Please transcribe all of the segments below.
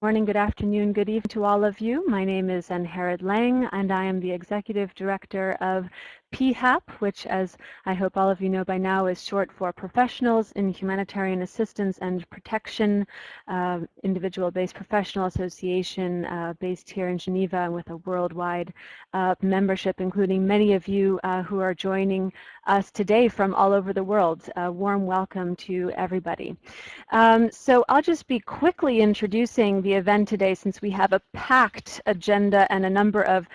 morning, good afternoon, good evening to all of you. My name is Ann-Herod Lang, and I am the Executive Director of PHAP, which, as I hope all of you know by now, is short for Professionals in Humanitarian Assistance and Protection, individual-based professional association based here in Geneva and with a worldwide membership, including many of you who are joining us today from all over the world. A warm welcome to everybody. So I'll just be quickly introducing the event today, since we have a packed agenda and a number of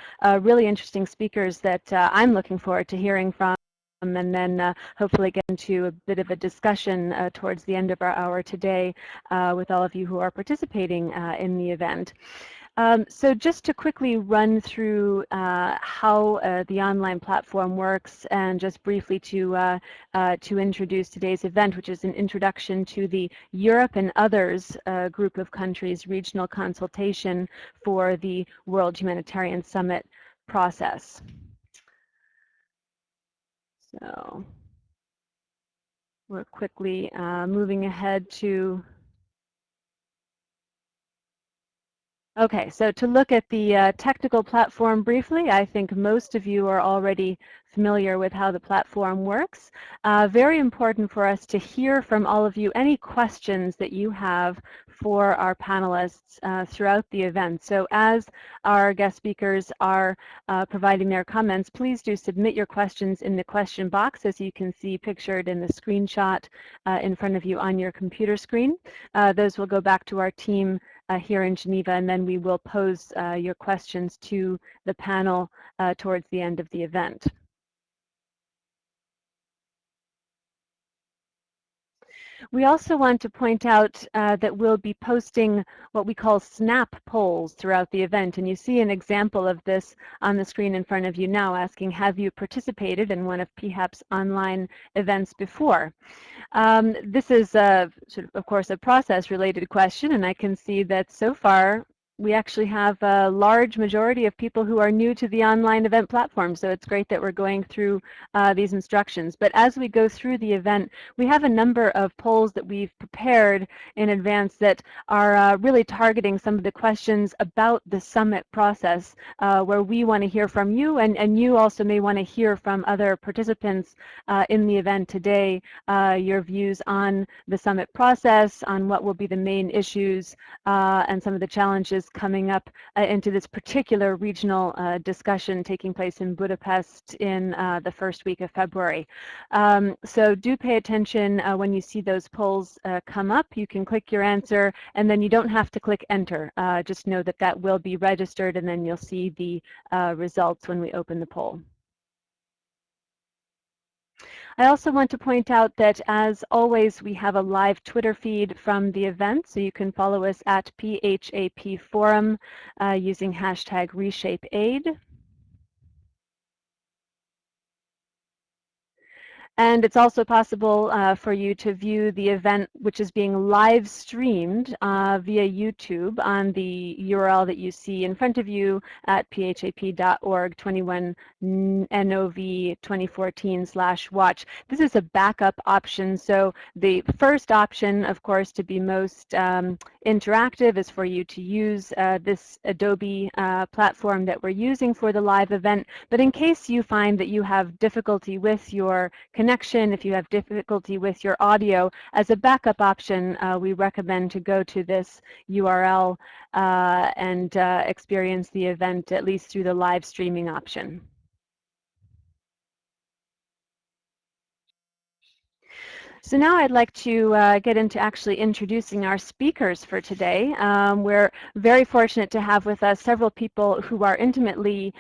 really interesting speakers that I'm looking forward to hearing from, and then hopefully get into a bit of a discussion towards the end of our hour today with all of you who are participating in the event. So just to quickly run through how the online platform works, and just briefly to introduce today's event, which is an introduction to the Europe and Others group of countries regional consultation for the World Humanitarian Summit process. So we're quickly moving ahead to, okay, so to look at the technical platform briefly, I think most of you are already familiar with how the platform works. Very important for us to hear from all of you any questions that you have for our panelists throughout the event. So as our guest speakers are providing their comments, please do submit your questions in the question box, as you can see pictured in the screenshot in front of you on your computer screen. Those will go back to our team here in Geneva, and then we will pose your questions to the panel towards the end of the event. We also want to point out that we'll be posting what we call snap polls throughout the event, and you see an example of this on the screen in front of you now, asking, have you participated in one of PHAP's online events before? This is of course, a process-related question, and I can see that so far we actually have a large majority of people who are new to the online event platform, so it's great that we're going through these instructions. But as we go through the event, we have a number of polls that we've prepared in advance that are really targeting some of the questions about the summit process, where we want to hear from you, and you also may want to hear from other participants in the event today, your views on the summit process, on what will be the main issues, and some of the challenges coming up into this particular regional discussion taking place in Budapest in the first week of February. So do pay attention when you see those polls come up. You can click your answer, and then you don't have to click enter. Just know that that will be registered, and then you'll see the results when we open the poll. I also want to point out that, as always, we have a live Twitter feed from the event, so you can follow us at PHAP Forum using hashtag ReshapeAid. And it's also possible for you to view the event, which is being live streamed via YouTube on the URL that you see in front of you at phap.org 21NOV2014/watch. This is a backup option. So the first option, of course, to be most interactive is for you to use this Adobe platform that we're using for the live event. But in case you find that you have difficulty with your connection, if you have difficulty with your audio, as a backup option, we recommend to go to this URL and experience the event at least through the live streaming option. So now I'd like to get into actually introducing our speakers for today. We're very fortunate to have with us several people who are intimately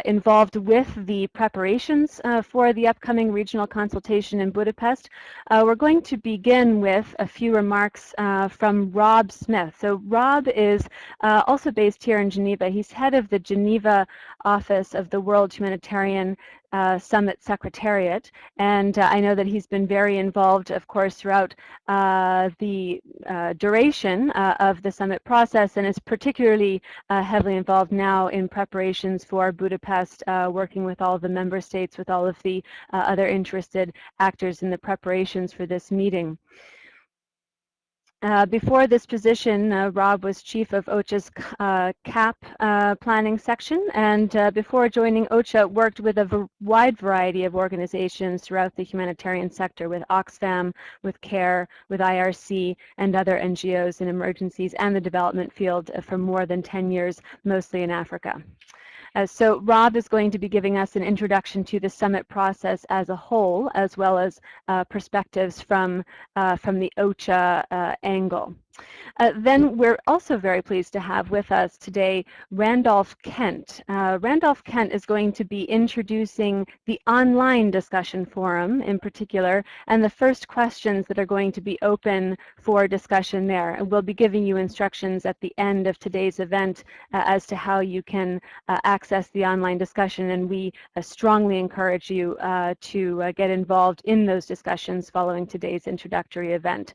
involved with the preparations for the upcoming regional consultation in Budapest. We're going to begin with a few remarks from Rob Smith. So Rob is also based here in Geneva. He's head of the Geneva office of the World Humanitarian Summit Secretariat, and I know that he's been very involved, of course, throughout the duration of the summit process, and is particularly heavily involved now in preparations for Budapest, working with all of the member states, with all of the other interested actors in the preparations for this meeting. Before this position, Rob was chief of OCHA's CAP planning section, and before joining OCHA, worked with a wide variety of organizations throughout the humanitarian sector, with Oxfam, with CARE, with IRC, and other NGOs in emergencies and the development field for more than 10 years, mostly in Africa. So Rob is going to be giving us an introduction to the summit process as a whole, as well as perspectives from the OCHA angle. Then we're also very pleased to have with us today Randolph Kent. Randolph Kent is going to be introducing the online discussion forum in particular, and the first questions that are going to be open for discussion there. And we'll be giving you instructions at the end of today's event as to how you can access the online discussion, and we strongly encourage you to get involved in those discussions following today's introductory event.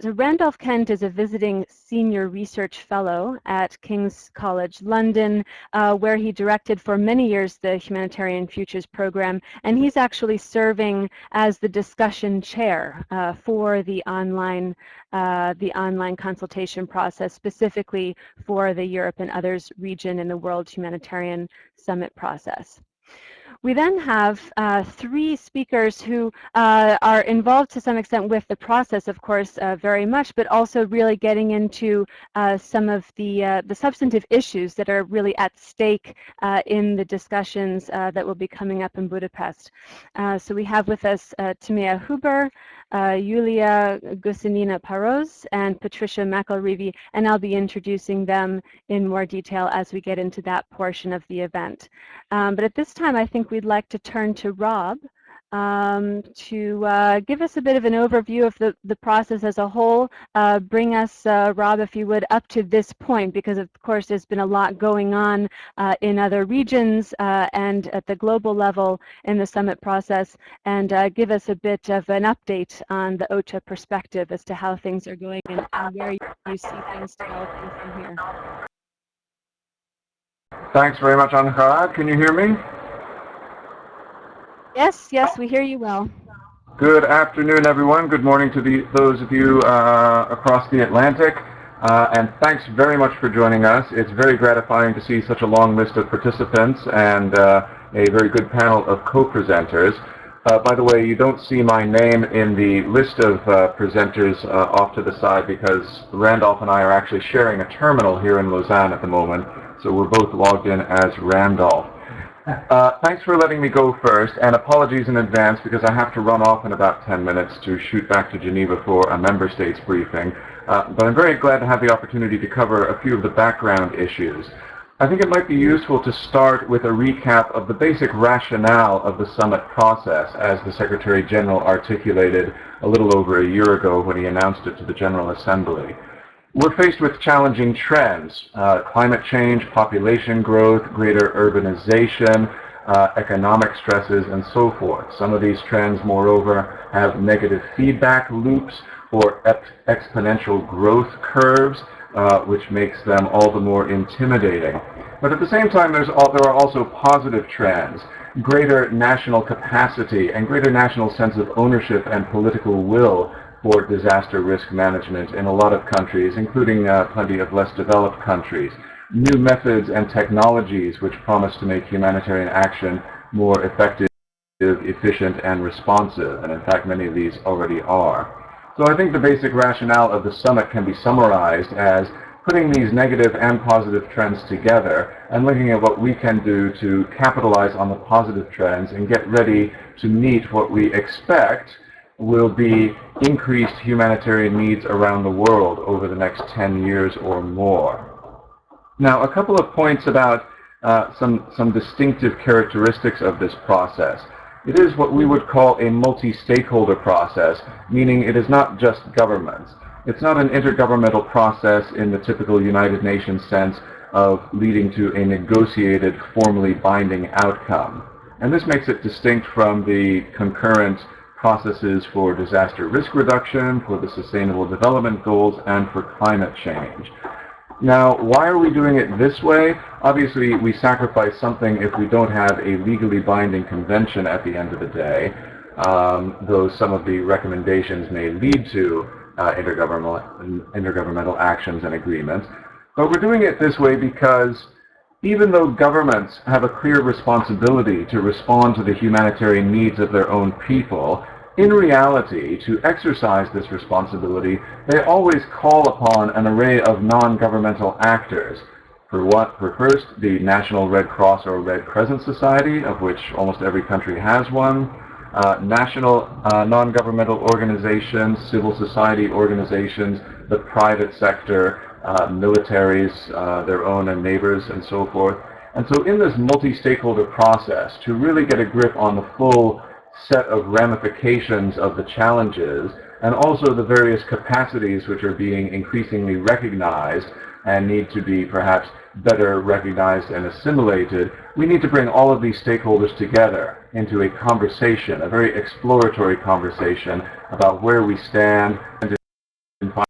So Randolph Kent is a visiting senior research fellow at King's College London, where he directed for many years the Humanitarian Futures Program, and he's actually serving as the discussion chair for the online consultation process, specifically for the Europe and Others region in the World Humanitarian Summit process. We then have three speakers who are involved to some extent with the process, of course, very much, but also really getting into some of the substantive issues that are really at stake in the discussions that will be coming up in Budapest. So we have with us Tímea Huber, Yulia Gusynina Paroz, and Patricia McIlreavy, and I'll be introducing them in more detail as we get into that portion of the event. But at this time, I think we'd like to turn to Rob to give us a bit of an overview of the process as a whole. Bring us, Rob, if you would, up to this point, because of course there's been a lot going on in other regions and at the global level in the summit process, and give us a bit of an update on the OCHA perspective as to how things are going and where you see things developing from here. Thanks very much, Ankara. Can you hear me? Yes, yes, we hear you well. Good afternoon, everyone. Good morning to those of you across the Atlantic. And thanks very much for joining us. It's very gratifying to see such a long list of participants and a very good panel of co-presenters. By the way, you don't see my name in the list of presenters off to the side because Randolph and I are actually sharing a terminal here in Lausanne at the moment. So we're both logged in as Randolph. Thanks for letting me go first, and apologies in advance because I have to run off in about 10 minutes to shoot back to Geneva for a member states briefing. But I'm very glad to have the opportunity to cover a few of the background issues. I think it might be useful to start with a recap of the basic rationale of the summit process as the Secretary General articulated a little over a year ago when he announced it to the General Assembly. We're faced with challenging trends, climate change, population growth, greater urbanization, economic stresses, and so forth. Some of these trends, moreover, have negative feedback loops or exponential growth curves, which makes them all the more intimidating. But at the same time, there are also positive trends, greater national capacity and greater national sense of ownership and political will for disaster risk management in a lot of countries, including plenty of less developed countries. New methods and technologies which promise to make humanitarian action more effective, efficient, and responsive, and in fact many of these already are. So I think the basic rationale of the summit can be summarized as putting these negative and positive trends together and looking at what we can do to capitalize on the positive trends and get ready to meet what we expect will be increased humanitarian needs around the world over the next 10 years or more. Now, a couple of points about some distinctive characteristics of this process. It is what we would call a multi-stakeholder process, meaning it is not just governments. It's not an intergovernmental process in the typical United Nations sense of leading to a negotiated, formally binding outcome. And this makes it distinct from the concurrent processes for disaster risk reduction, for the Sustainable Development Goals, and for climate change. Now, why are we doing it this way? Obviously, we sacrifice something if we don't have a legally binding convention at the end of the day, though some of the recommendations may lead to intergovernmental actions and agreements. But we're doing it this way because even though governments have a clear responsibility to respond to the humanitarian needs of their own people, in reality, to exercise this responsibility, they always call upon an array of non-governmental actors. For first, the National Red Cross or Red Crescent Society, of which almost every country has one, national non-governmental organizations, civil society organizations, the private sector, militaries, their own and neighbors, and so forth. And so in this multi-stakeholder process, to really get a grip on the full set of ramifications of the challenges, and also the various capacities which are being increasingly recognized and need to be perhaps better recognized and assimilated, we need to bring all of these stakeholders together into a conversation, a very exploratory conversation about where we stand in 5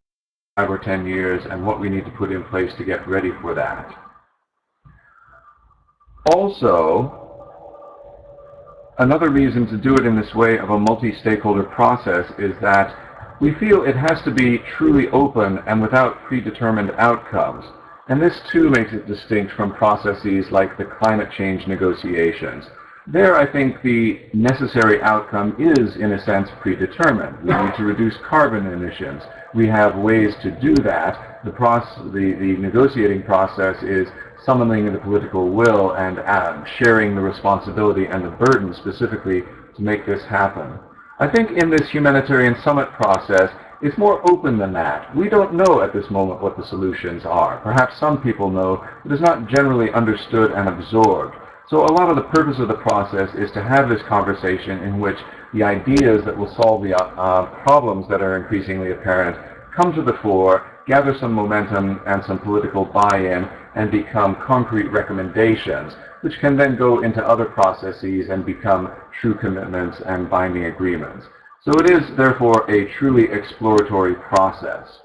or 10 years and what we need to put in place to get ready for that. Also, another reason to do it in this way of a multi-stakeholder process is that we feel it has to be truly open and without predetermined outcomes. And this too makes it distinct from processes like the climate change negotiations. There, I think the necessary outcome is, in a sense, predetermined. We need to reduce carbon emissions. We have ways to do that. The negotiating process is summoning the political will and sharing the responsibility and the burden specifically to make this happen. I think in this humanitarian summit process, it's more open than that. We don't know at this moment what the solutions are. Perhaps some people know, but it's not generally understood and absorbed. So a lot of the purpose of the process is to have this conversation in which the ideas that will solve the problems that are increasingly apparent come to the fore, gather some momentum and some political buy-in, and become concrete recommendations, which can then go into other processes and become true commitments and binding agreements. So it is, therefore, a truly exploratory process.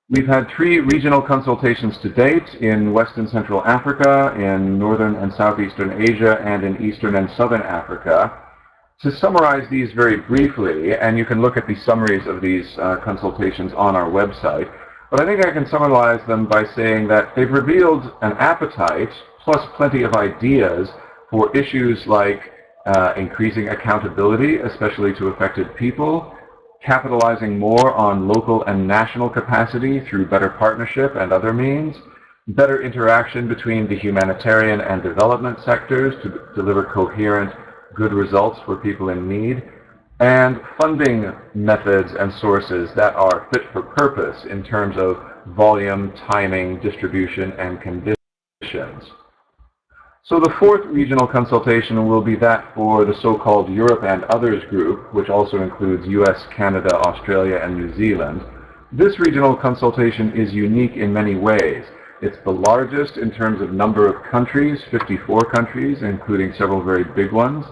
We've had 3 regional consultations to date in West and Central Africa, in Northern and Southeastern Asia, and in Eastern and Southern Africa. To summarize these very briefly, and you can look at the summaries of these consultations on our website, but I think I can summarize them by saying that they've revealed an appetite, plus plenty of ideas, for issues like increasing accountability, especially to affected people, capitalizing more on local and national capacity through better partnership and other means, better interaction between the humanitarian and development sectors to deliver coherent, good results for people in need, and funding methods and sources that are fit for purpose in terms of volume, timing, distribution, and conditions. So the 4th regional consultation will be that for the so-called Europe and Others group, which also includes US, Canada, Australia, and New Zealand. This regional consultation is unique in many ways. It's the largest in terms of number of countries, 54 countries, including several very big ones.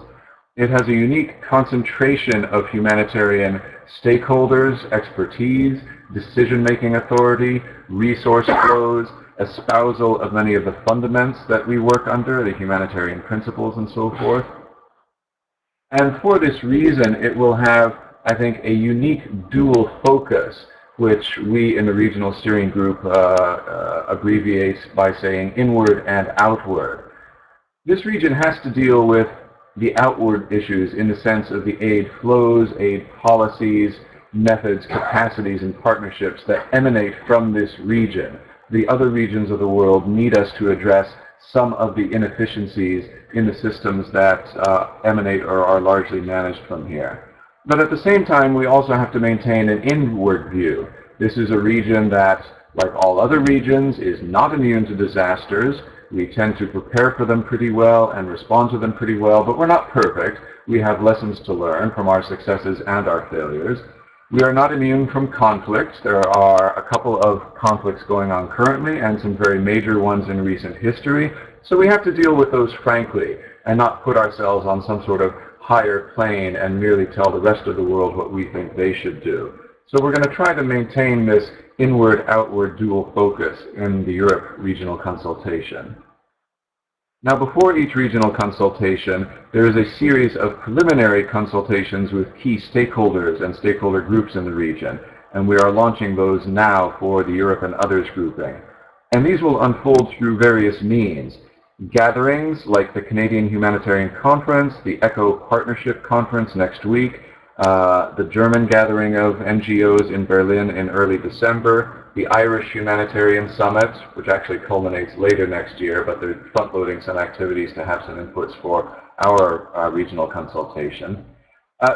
It has a unique concentration of humanitarian stakeholders, expertise, decision-making authority, resource flows, espousal of many of the fundaments that we work under, the humanitarian principles and so forth. And for this reason, it will have, I think, a unique dual focus, which we in the regional steering group abbreviate by saying inward and outward. This region has to deal with the outward issues in the sense of the aid flows, aid policies, methods, capacities, and partnerships that emanate from this region. The other regions of the world need us to address some of the inefficiencies in the systems that emanate or are largely managed from here. But at the same time, we also have to maintain an inward view. This is a region that, like all other regions, is not immune to disasters. We tend to prepare for them pretty well and respond to them pretty well, but we're not perfect. We have lessons to learn from our successes and our failures. We are not immune from conflicts. There are a couple of conflicts going on currently and some very major ones in recent history. So we have to deal with those frankly and not put ourselves on some sort of higher plane and merely tell the rest of the world what we think they should do. So we're going to try to maintain this inward-outward dual focus in the Europe regional consultation. Now, before each regional consultation, there is a series of preliminary consultations with key stakeholders and stakeholder groups in the region. and we are launching those now for the Europe and Others grouping. And these will unfold through various means. Gatherings like the Canadian Humanitarian Conference, the ECHO Partnership Conference next week, the German gathering of NGOs in Berlin in early December, the Irish Humanitarian Summit, which actually culminates later next year, but they're front-loading some activities to have some inputs for our regional consultation.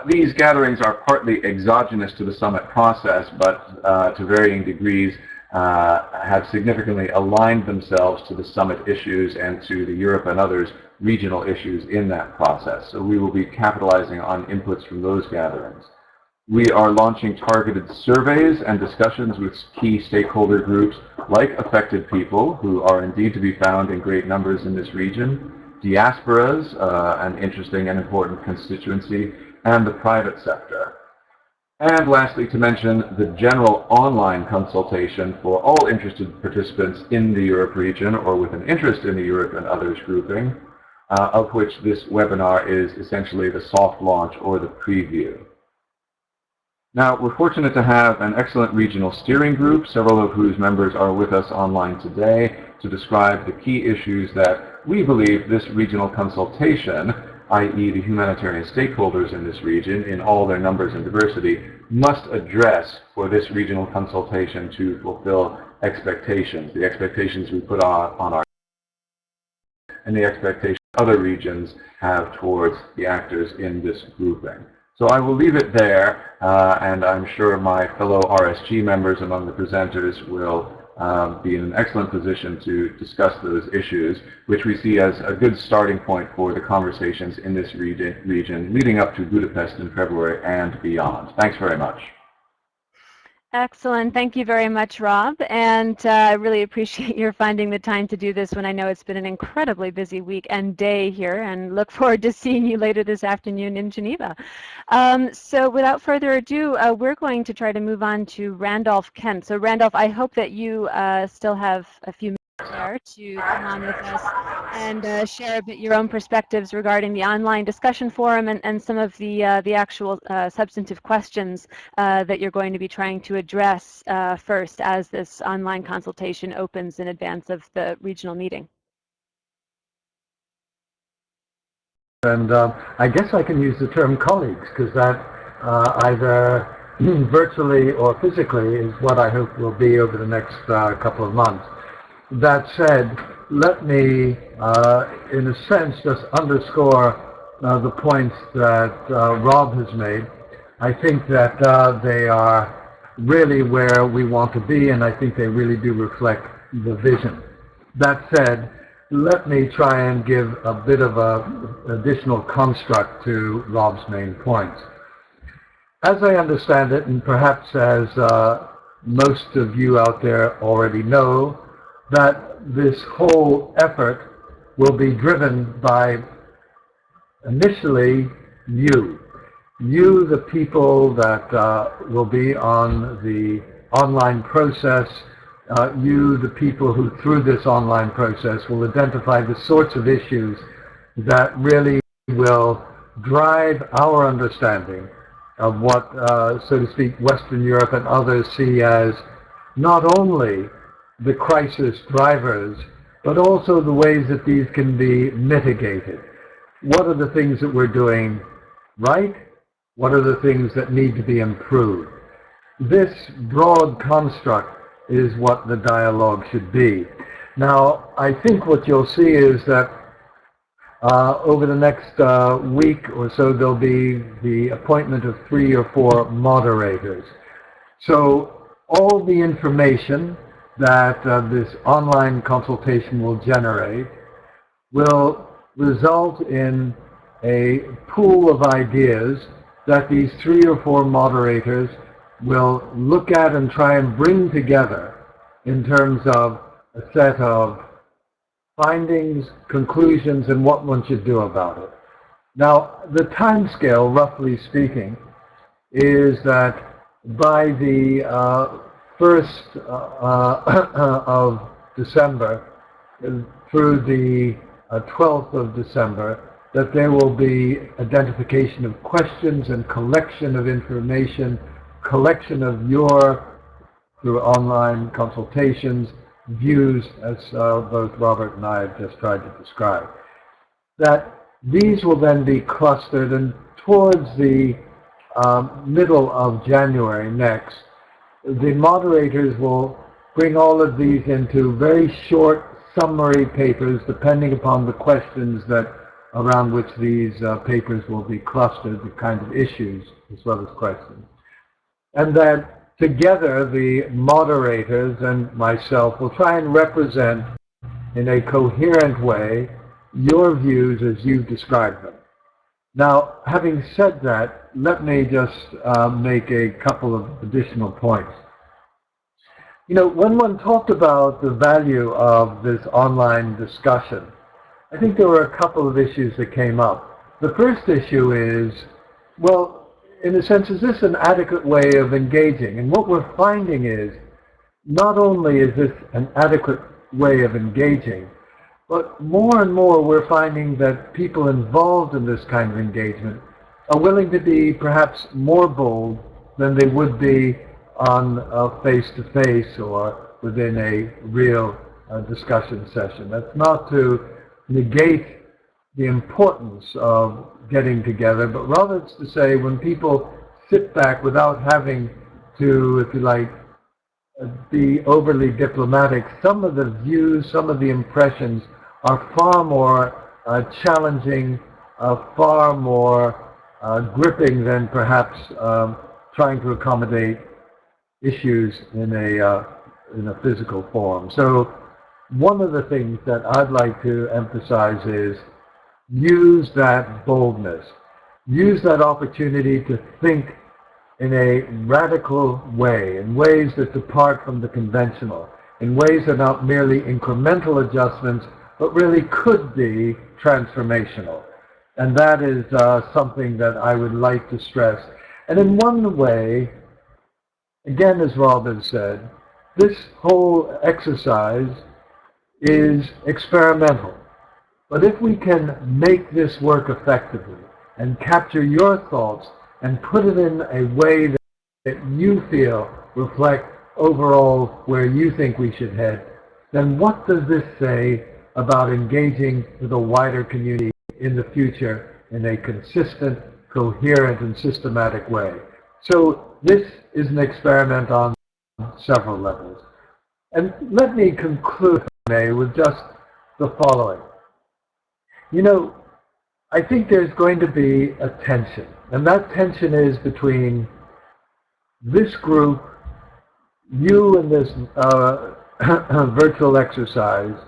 These gatherings are partly exogenous to the summit process, but to varying degrees have significantly aligned themselves to the summit issues and to the Europe and Others regional issues in that process. So we will be capitalizing on inputs from those gatherings. We are launching targeted surveys and discussions with key stakeholder groups like affected people, who are indeed to be found in great numbers in this region, diasporas, an interesting and important constituency, and the private sector. And lastly, to mention the general online consultation for all interested participants in the Europe region or with an interest in the Europe and Others grouping, of which this webinar is essentially the soft launch or the preview. Now, we're fortunate to have an excellent regional steering group, several of whose members are with us online today, to describe the key issues that we believe this regional consultation, i.e. the humanitarian stakeholders in this region, in all their numbers and diversity, must address for this regional consultation to fulfill expectations, the expectations we put on our and the expectations other regions have towards the actors in this grouping. So I will leave it there, and I'm sure my fellow RSG members among the presenters will be in an excellent position to discuss those issues, which we see as a good starting point for the conversations in this region leading up to Budapest in February and beyond. Thanks very much. Excellent. Thank you very much, Rob. And I really appreciate your finding the time to do this when I know it's been an incredibly busy week and day here, and look forward to seeing you later this afternoon in Geneva. So without further ado, we're going to try to move on to Randolph Kent. So Randolph, I hope that you still have a few minutes there to come on with us and share a bit your own perspectives regarding the online discussion forum and some of the actual substantive questions that you're going to be trying to address first as this online consultation opens in advance of the regional meeting. And I guess I can use the term colleagues, because that either virtually or physically is what I hope will be over the next couple of months. That said, let me, in a sense, just underscore the points that Rob has made. I think that they are really where we want to be, and I think they really do reflect the vision. That said, let me try and give a bit of an additional construct to Rob's main points. As I understand it, and perhaps as most of you out there already know, that this whole effort will be driven by, initially, you, the people that will be on the online process, you, the people who through this online process will identify the sorts of issues that really will drive our understanding of what, so to speak, Western Europe and others see as not only the crisis drivers, but also the ways that these can be mitigated. What are the things that we're doing right? What are the things that need to be improved? This broad construct is what the dialogue should be. Now, I think what you'll see is that over the next week or so, there'll be the appointment of 3 or 4 moderators. So all the information that this online consultation will generate will result in a pool of ideas that these 3 or 4 moderators will look at and try and bring together in terms of a set of findings, conclusions, and what one should do about it. Now, the timescale, roughly speaking, is that by the 1st of December through the 12th of December, that there will be identification of questions and collection of information, collection of your, through online consultations, views, as both Robert and I have just tried to describe. That these will then be clustered, and towards the middle of January next, the moderators will bring all of these into very short summary papers, depending upon the questions that around which these papers will be clustered, the kind of issues as well as questions. And that together the moderators and myself will try and represent in a coherent way your views as you've described them. Now, having said that, let me just make a couple of additional points. You know, when one talked about the value of this online discussion, I think there were a couple of issues that came up. The first issue is, well, in a sense, is this an adequate way of engaging? And what we're finding is, not only is this an adequate way of engaging, but more and more we're finding that people involved in this kind of engagement are willing to be perhaps more bold than they would be on a face-to-face or within a real discussion session. That's not to negate the importance of getting together, but rather it's to say when people sit back without having to, if you like, be overly diplomatic, some of the views, some of the impressions are far more challenging, far more gripping than perhaps trying to accommodate issues in a physical form. So one of the things that I'd like to emphasize is use that boldness. Use that opportunity to think in a radical way, in ways that depart from the conventional, in ways that are not merely incremental adjustments, but really could be transformational. And that is something that I would like to stress. And in one way, again, as Robin said, this whole exercise is experimental. But if we can make this work effectively and capture your thoughts and put it in a way that you feel reflect overall where you think we should head, then what does this say about engaging with a wider community in the future in a consistent, coherent, and systematic way? So this is an experiment on several levels. And let me conclude, with just the following. You know, I think there's going to be a tension, and that tension is between this group, you in this virtual exercise,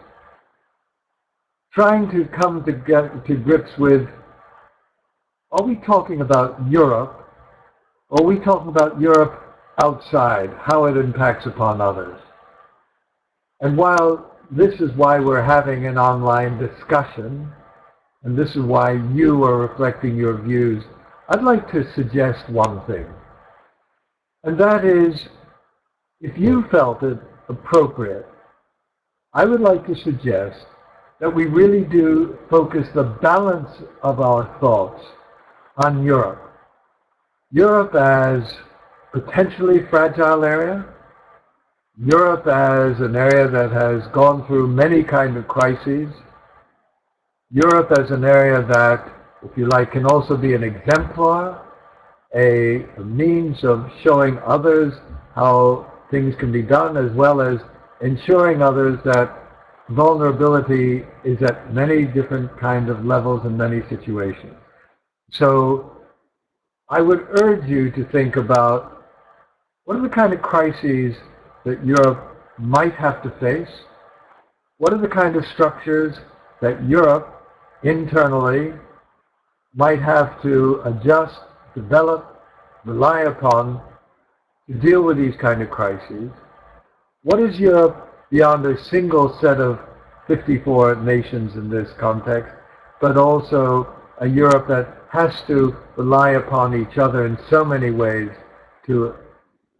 trying to come to grips with, are we talking about Europe, or are we talking about Europe outside, how it impacts upon others? And while this is why we're having an online discussion, and this is why you are reflecting your views, I'd like to suggest one thing. And that is, if you felt it appropriate, I would like to suggest that we really do focus the balance of our thoughts on Europe. Europe as potentially fragile area, Europe as an area that has gone through many kinds of crises, Europe as an area that, if you like, can also be an exemplar, a means of showing others how things can be done, as well as ensuring others that vulnerability is at many different kinds of levels in many situations. So I would urge you to think about what are the kind of crises that Europe might have to face? What are the kind of structures that Europe internally might have to adjust, develop, rely upon to deal with these kind of crises? What is Europe beyond a single set of 54 nations in this context, but also a Europe that has to rely upon each other in so many ways to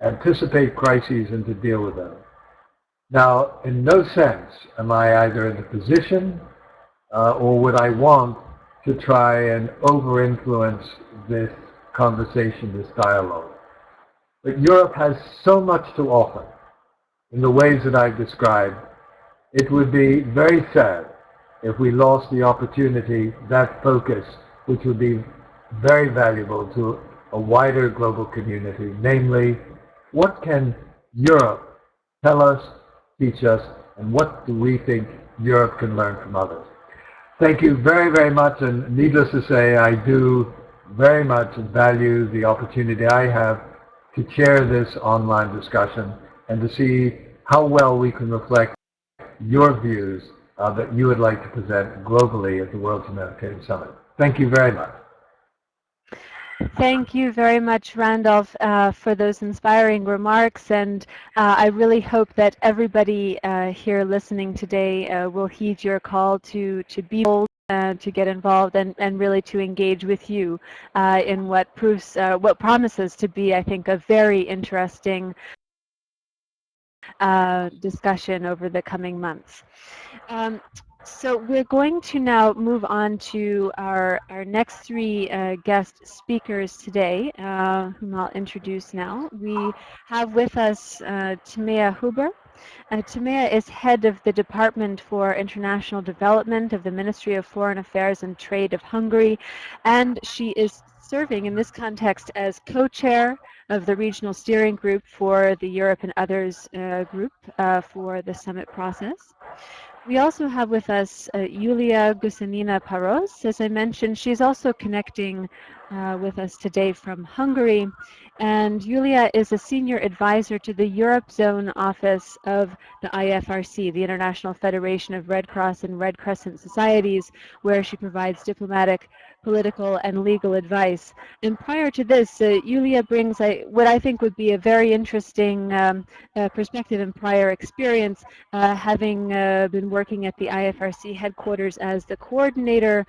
anticipate crises and to deal with them? Now, in no sense am I either in a position or would I want to try and over-influence this conversation, this dialogue. But Europe has so much to offer in the ways that I've described. It would be very sad if we lost the opportunity, that focus, which would be very valuable to a wider global community, namely, what can Europe tell us, teach us, and what do we think Europe can learn from others? Thank you very, very much, and needless to say, I do very much value the opportunity I have to chair this online discussion and to see how well we can reflect your views that you would like to present globally at the World Humanitarian Summit. Thank you very much. Thank you very much, Randolph, for those inspiring remarks, and I really hope that everybody here listening today will heed your call to be bold, to get involved, and really to engage with you in what promises to be, I think, a very interesting discussion over the coming months. So we're going to now move on to our next three guest speakers today, whom I'll introduce now. We have with us Tímea Huber. Tímea is head of the Department for International Development of the Ministry of Foreign Affairs and Trade of Hungary, and she is serving in this context as co-chair of the Regional Steering Group for the Europe and Others group for the summit process. We also have with us Yulia Gusynina Paroz. As I mentioned, she's also connecting with us today from Hungary. And Yulia is a senior advisor to the Europe Zone office of the IFRC, the International Federation of Red Cross and Red Crescent Societies, where she provides diplomatic, political, and legal advice. And prior to this, Yulia brings what I think would be a very interesting perspective and prior experience, having been working at the IFRC headquarters as the coordinator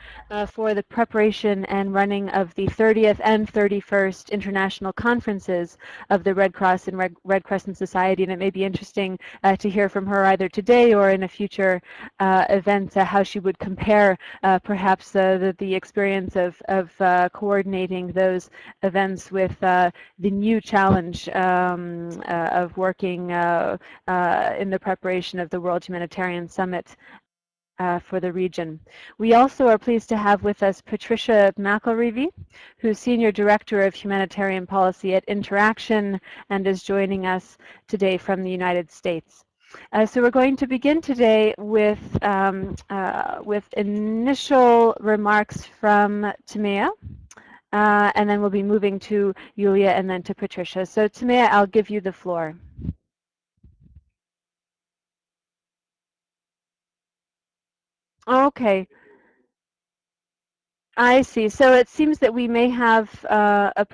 for the preparation and running of the 30th and 31st international conferences of the Red Cross and Red Crescent Society. And it may be interesting to hear from her either today or in a future event how she would compare perhaps the experience of coordinating those events with the new challenge of working in the preparation of the World Humanitarian Summit for the region. We also are pleased to have with us Patricia McIlreavy, who's Senior Director of Humanitarian Policy at Interaction and is joining us today from the United States. So we're going to begin today with initial remarks from Tímea, and then we'll be moving to Yulia and then to Patricia. So Tímea, I'll give you the floor. Okay, I see. So it seems that we may have a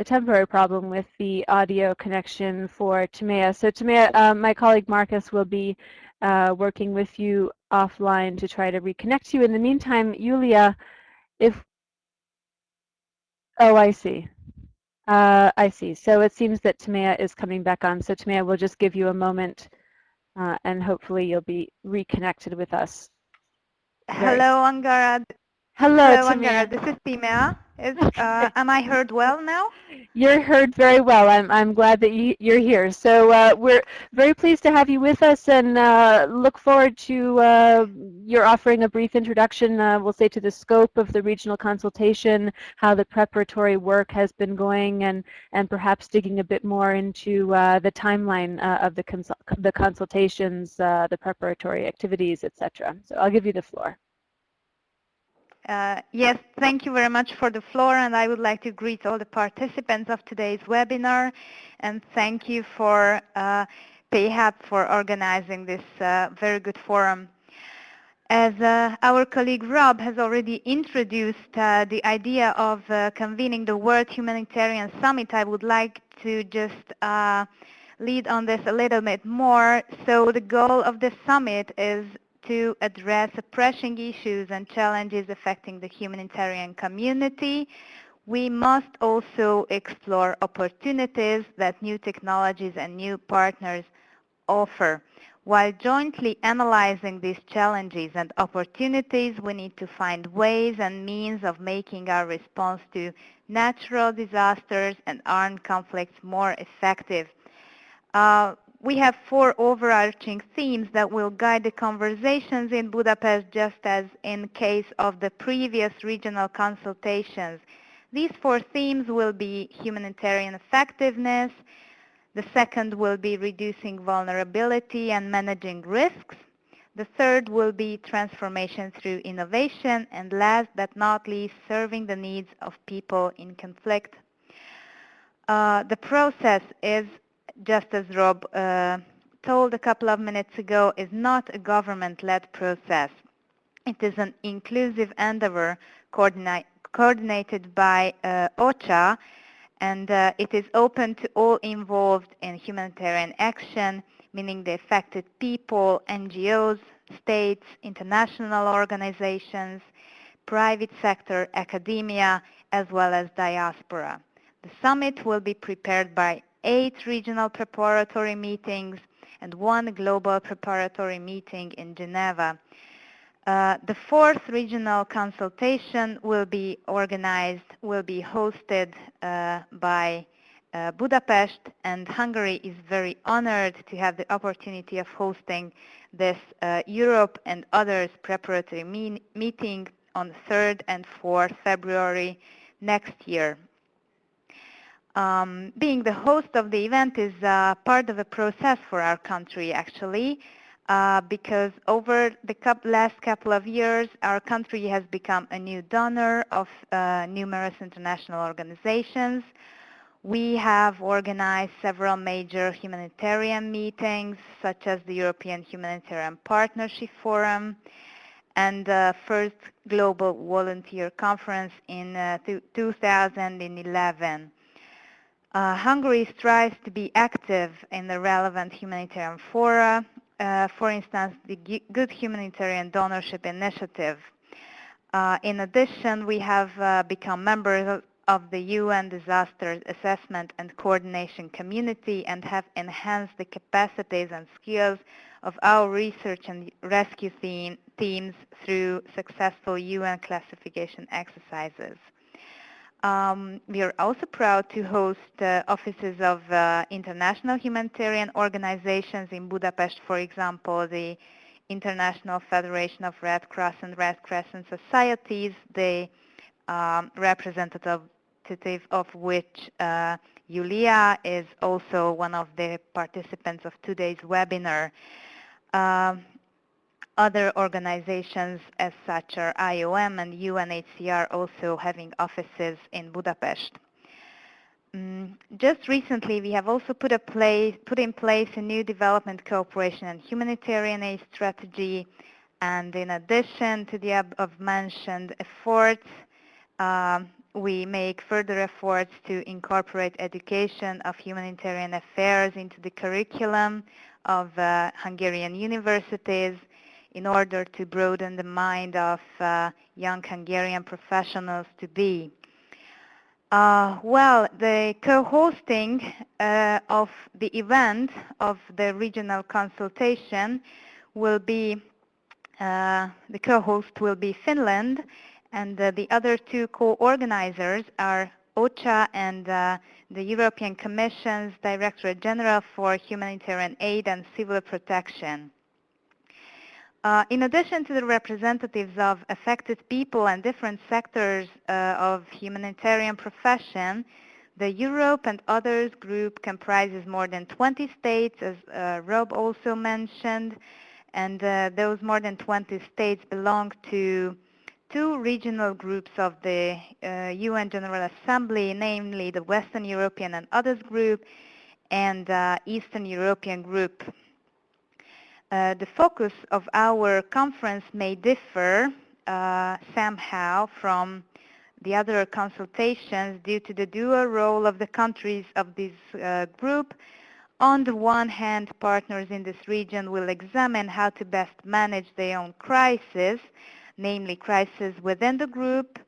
temporary problem with the audio connection for Tímea. So Tímea, my colleague Marcus will be working with you offline to try to reconnect you. In the meantime, Yulia, oh, I see. I see. So it seems that Tímea is coming back on. So Tímea, we'll just give you a moment, and hopefully you'll be reconnected with us. Hello, Angara. Hello, Hello, Angara. Tímea. This is Tímea. Am I heard well now? You're heard very well. I'm glad that you're here. So we're very pleased to have you with us, and look forward to your offering a brief introduction, we'll say, to the scope of the regional consultation, how the preparatory work has been going, and perhaps digging a bit more into the timeline of the consultations, the preparatory activities, etc. So I'll give you the floor. Yes, thank you very much for the floor, and I would like to greet all the participants of today's webinar, and thank you for PHAP for organizing this very good forum. As our colleague Rob has already introduced the idea of convening the World Humanitarian Summit, I would like to just lead on this a little bit more. So the goal of the summit is to address pressing issues and challenges affecting the humanitarian community. We must also explore opportunities that new technologies and new partners offer. While jointly analyzing these challenges and opportunities, we need to find ways and means of making our response to natural disasters and armed conflicts more effective. We have 4 overarching themes that will guide the conversations in Budapest, just as in case of the previous regional consultations. These 4 themes will be humanitarian effectiveness. The second will be reducing vulnerability and managing risks. The third will be transformation through innovation. And last but not least, serving the needs of people in conflict. The process is, just as Rob told a couple of minutes ago, is not a government-led process. It is an inclusive endeavor coordinated by OCHA, and it is open to all involved in humanitarian action, meaning the affected people, NGOs, states, international organizations, private sector, academia, as well as diaspora. The summit will be prepared by 8 regional preparatory meetings and 1 global preparatory meeting in Geneva. The 4th regional consultation will be hosted by Budapest, and Hungary is very honored to have the opportunity of hosting this Europe and Others preparatory meeting on 3rd and 4th February next year. Being the host of the event is part of a process for our country, actually, because over the last couple of years, our country has become a new donor of numerous international organizations. We have organized several major humanitarian meetings, such as the European Humanitarian Partnership Forum and the first Global Volunteer Conference in 2011. Hungary strives to be active in the relevant humanitarian fora, for instance, the Good Humanitarian Donorship Initiative. In addition, we have become members of the UN Disaster Assessment and Coordination Community and have enhanced the capacities and skills of our research and rescue teams through successful UN classification exercises. We are also proud to host offices of international humanitarian organizations in Budapest, for example, the International Federation of Red Cross and Red Crescent Societies, the representative of which Yulia is also one of the participants of today's webinar. Other organizations as such are IOM and UNHCR also having offices in Budapest. Just recently, we have also put in place a new development cooperation and humanitarian aid strategy. And in addition to the above-mentioned efforts, we make further efforts to incorporate education of humanitarian affairs into the curriculum of Hungarian universities in order to broaden the mind of young Hungarian professionals to be. Well, the co-hosting of the event of the regional consultation will be, the co-host will be Finland, and the other 2 co-organizers are OCHA and the European Commission's Directorate General for Humanitarian Aid and Civil Protection. In addition to the representatives of affected people and different sectors of humanitarian profession, the Europe and Others group comprises more than 20 states, as Rob also mentioned, and those more than 20 states belong to 2 regional groups of the UN General Assembly, namely the Western European and Others group and Eastern European group. The focus of our conference may differ somehow from the other consultations due to the dual role of the countries of this group. On the one hand, partners in this region will examine how to best manage their own crisis, namely crisis within the group.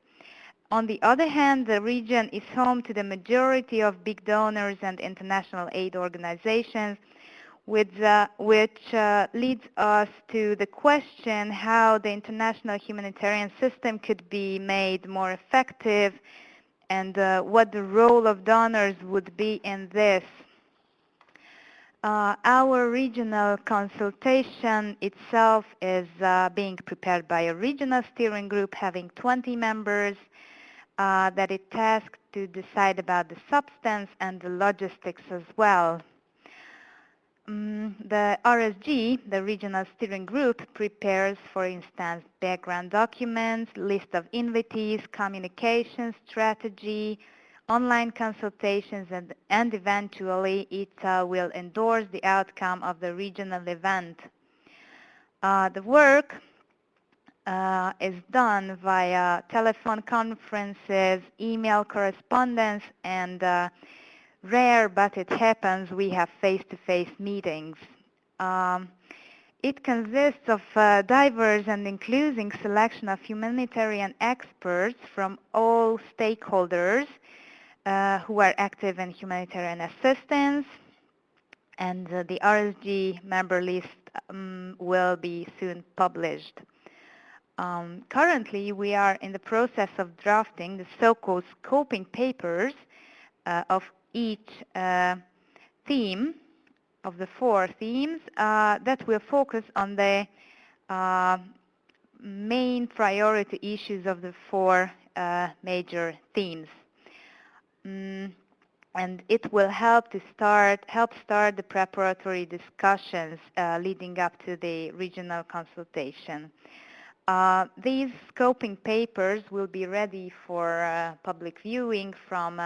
On the other hand, the region is home to the majority of big donors and international aid organizations, which leads us to the question how the international humanitarian system could be made more effective and what the role of donors would be in this. Our regional consultation itself is being prepared by a regional steering group having 20 members that is tasked to decide about the substance and the logistics as well. The RSG, the Regional Steering Group, prepares, for instance, background documents, list of invitees, communication strategy, online consultations, and eventually it will endorse the outcome of the regional event. The work is done via telephone conferences, email correspondence, and rare, but it happens, we have face-to-face meetings. It consists of diverse and inclusive selection of humanitarian experts from all stakeholders who are active in humanitarian assistance, and the RSG member list will be soon published. Currently, we are in the process of drafting the so-called scoping papers of each theme of the 4 themes that will focus on the main priority issues of the 4 major themes. And it will help start the preparatory discussions leading up to the regional consultation. These scoping papers will be ready for public viewing from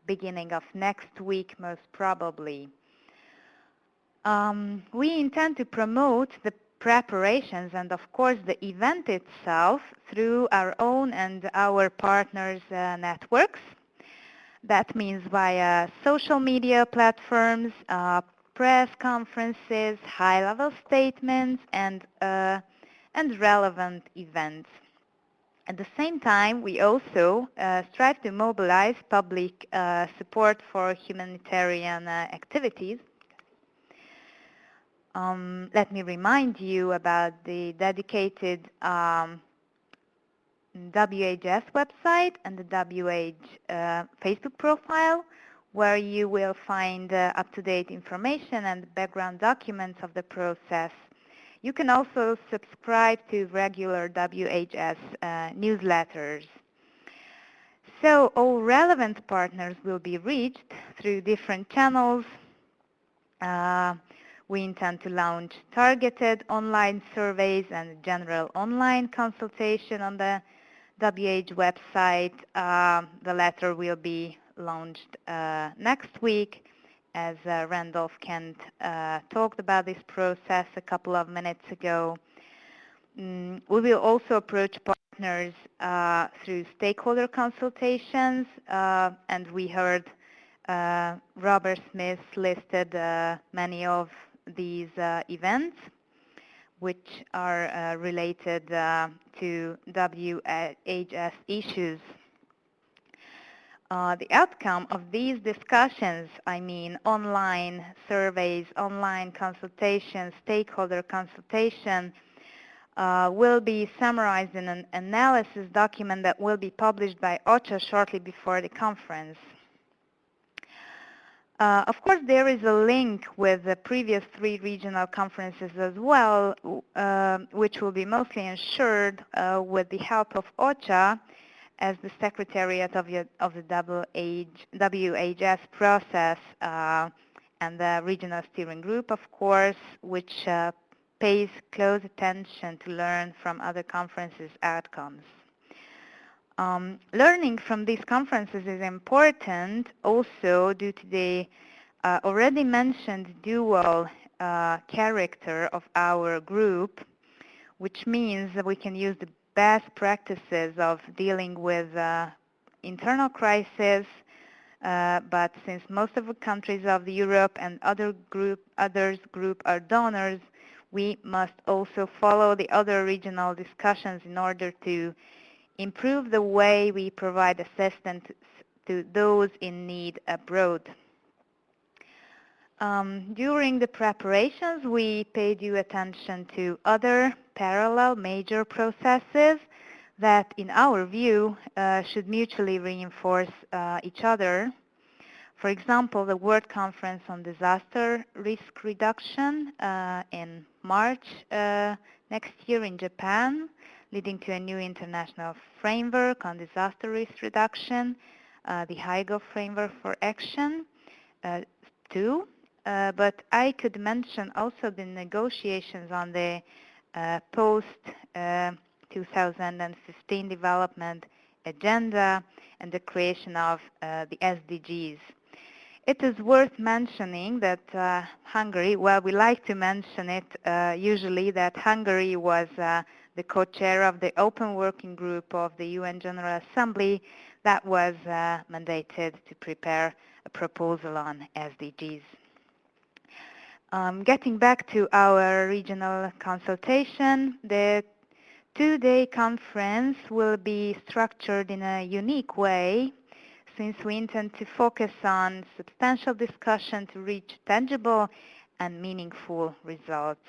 beginning of next week, most probably. We intend to promote the preparations and, of course, the event itself through our own and our partners' networks. That means via social media platforms, press conferences, high-level statements, and relevant events. At the same time, we also strive to mobilize public support for humanitarian activities. Let me remind you about the dedicated WHS website and the WH Facebook profile, where you will find up-to-date information and background documents of the process. You can also subscribe to regular WHS newsletters. So all relevant partners will be reached through different channels. We intend to launch targeted online surveys and general online consultation on the WH website. The latter will be launched next week, as Randolph Kent talked about this process a couple of minutes ago. We will also approach partners through stakeholder consultations, and we heard Robert Smith listed many of these events, which are related to WHS issues. The outcome of these discussions, I mean online surveys, online consultations, stakeholder consultation, will be summarized in an analysis document that will be published by OCHA shortly before the conference. Of course, there is a link with the previous 3 regional conferences as well, which will be mostly ensured with the help of OCHA as the secretariat of the WHS process and the regional steering group, of course, which pays close attention to learn from other conferences' outcomes. Learning from these conferences is important also due to the already mentioned dual character of our group, which means that we can use the best practices of dealing with internal crisis, but since most of the countries of Europe and others group are donors, we must also follow the other regional discussions in order to improve the way we provide assistance to those in need abroad. During the preparations, we paid due attention to other parallel major processes that, in our view, should mutually reinforce each other. For example, the World Conference on Disaster Risk Reduction in March next year in Japan, leading to a new international framework on disaster risk reduction, the HIGO framework for action, too. But I could mention also the negotiations on the post-2015 development agenda and the creation of the SDGs. It is worth mentioning that Hungary, well, we like to mention it usually, that Hungary was the co-chair of the Open Working Group of the UN General Assembly that was mandated to prepare a proposal on SDGs. Getting back to our regional consultation, the two-day conference will be structured in a unique way, since we intend to focus on substantial discussion to reach tangible and meaningful results.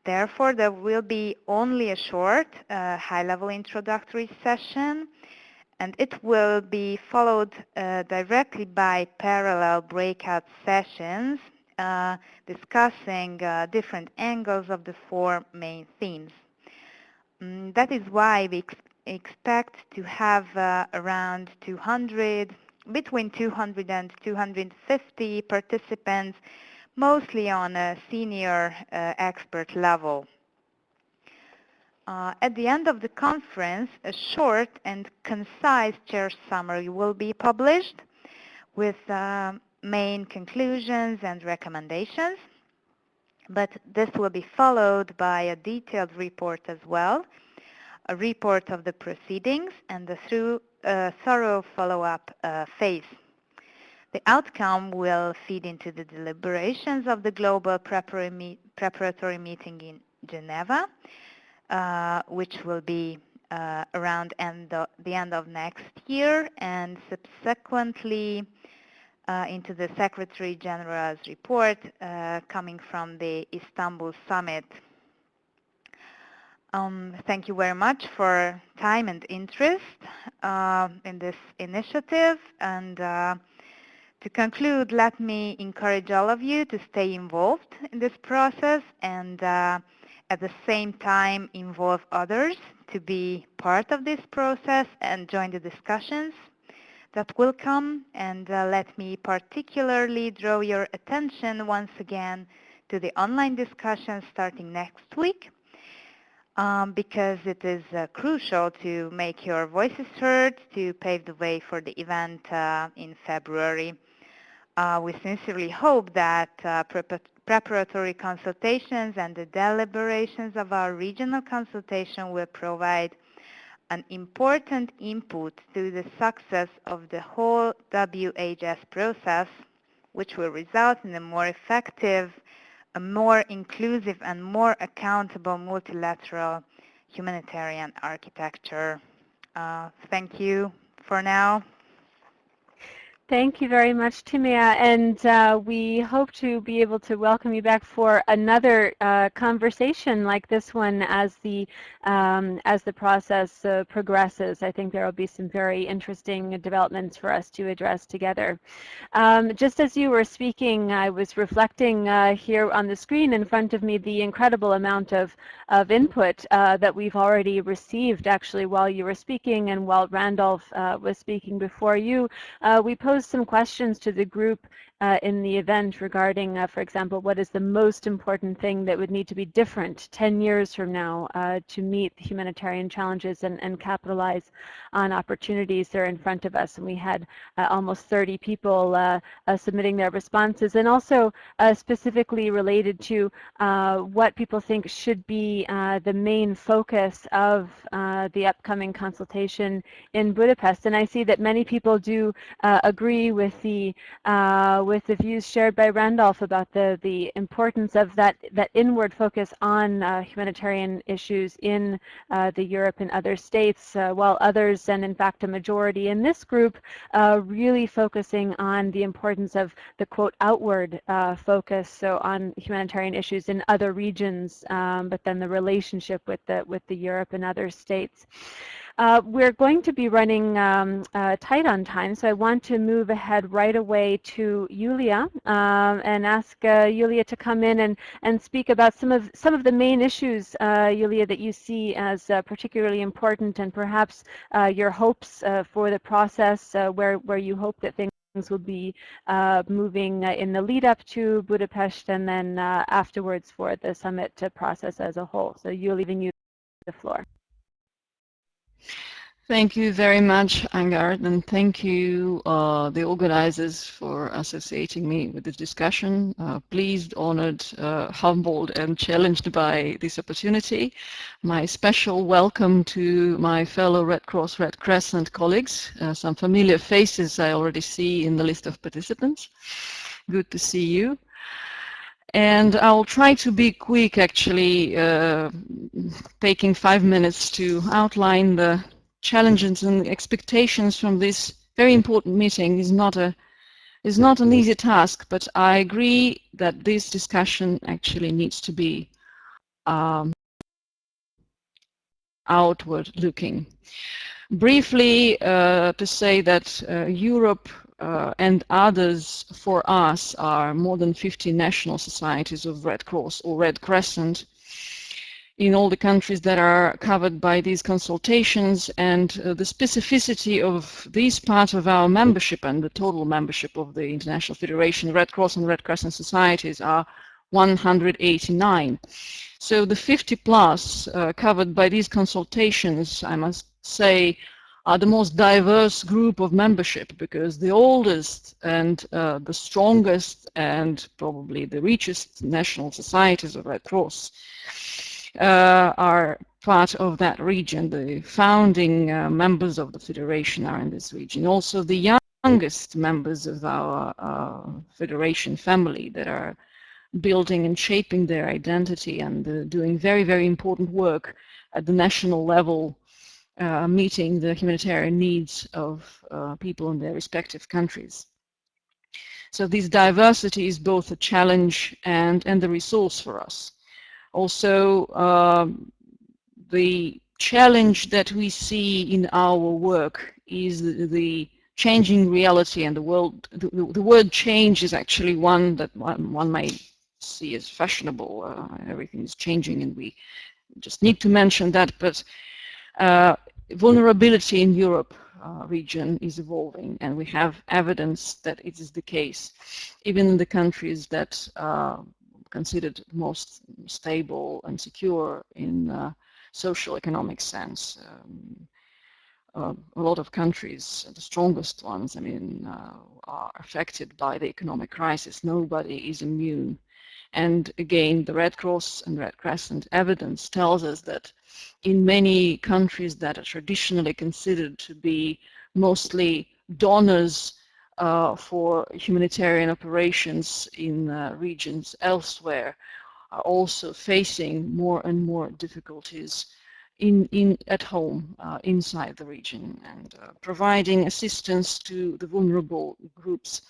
Therefore, there will be only a short, high-level introductory session, and it will be followed directly by parallel breakout sessions discussing different angles of the four main themes. That is why we expect to have around 200, between 200 and 250 participants, mostly on a senior expert level. At the end of the conference, a short and concise chair summary will be published with main conclusions and recommendations, but this will be followed by a detailed report as well, a report of the proceedings, and a thorough follow-up phase. The outcome will feed into the deliberations of the global preparatory meeting in Geneva, which will be around the end of next year, and subsequently into the Secretary General's report coming from the Istanbul summit. Thank you very much for time and interest in this initiative. And to conclude, let me encourage all of you to stay involved in this process and at the same time involve others to be part of this process and join the discussions that will come. And let me particularly draw your attention once again to the online discussion starting next week, because it is crucial to make your voices heard to pave the way for the event in February. We sincerely hope that preparatory consultations and the deliberations of our regional consultation will provide an important input to the success of the whole WHS process, which will result in a more effective, a more inclusive and more accountable multilateral humanitarian architecture. Thank you for now. Thank you very much, Tímea, and we hope to be able to welcome you back for another conversation like this one as the process progresses. I think there will be some very interesting developments for us to address together. Just as you were speaking, I was reflecting here on the screen in front of me the incredible amount of input that we've already received actually while you were speaking and while Randolph was speaking before you. We posed some questions to the group in the event regarding, for example, what is the most important thing that would need to be different 10 years from now to meet the humanitarian challenges and capitalize on opportunities that are in front of us. And we had almost 30 people submitting their responses, and also specifically related to what people think should be the main focus of the upcoming consultation in Budapest. And I see that many people do agree with the with the views shared by Randolph about the importance of that inward focus on humanitarian issues in the Europe and other states, while others, and in fact a majority in this group, really focusing on the importance of the quote outward focus, so on humanitarian issues in other regions, but then the relationship with the Europe and other states. We're going to be running tight on time, so I want to move ahead right away to Yulia and ask Yulia to come in and speak about some of the main issues, Yulia, that you see as particularly important, and perhaps your hopes for the process, where you hope that things will be moving in the lead up to Budapest, and then afterwards for the summit process as a whole. So Yulia, leaving you the floor. Thank you very much, Angard, and thank you, the organizers, for associating me with this discussion. Pleased, honored, humbled, and challenged by this opportunity. My special welcome to my fellow Red Cross, Red Crescent colleagues. Some familiar faces I already see in the list of participants. Good to see you. And I'll try to be quick, actually, taking 5 minutes to outline the challenges and expectations from this very important meeting. Is not an easy task, but I agree that this discussion actually needs to be outward looking. Briefly, to say that Europe and others for us are more than 50 national societies of Red Cross or Red Crescent in all the countries that are covered by these consultations, and the specificity of this part of our membership and the total membership of the International Federation, Red Cross and Red Crescent societies, are 189. So the 50 plus covered by these consultations, I must say, are the most diverse group of membership, because the oldest and the strongest and probably the richest national societies of Red Cross are part of that region. The founding members of the Federation are in this region. Also the youngest members of our Federation family that are building and shaping their identity and doing very, very important work at the national level, meeting the humanitarian needs of people in their respective countries. So this diversity is both a challenge and the resource for us. Also, the challenge that we see in our work is the changing reality, and the word change is actually one that one may see as fashionable. Everything is changing and we just need to mention that, but vulnerability in Europe region is evolving, and we have evidence that it is the case, even in the countries that considered most stable and secure in social economic sense. A lot of countries, the strongest ones, I mean, are affected by the economic crisis. Nobody is immune. And again, the Red Cross and Red Crescent evidence tells us that in many countries that are traditionally considered to be mostly donors for humanitarian operations in regions elsewhere, are also facing more and more difficulties at home, inside the region, and providing assistance to the vulnerable groups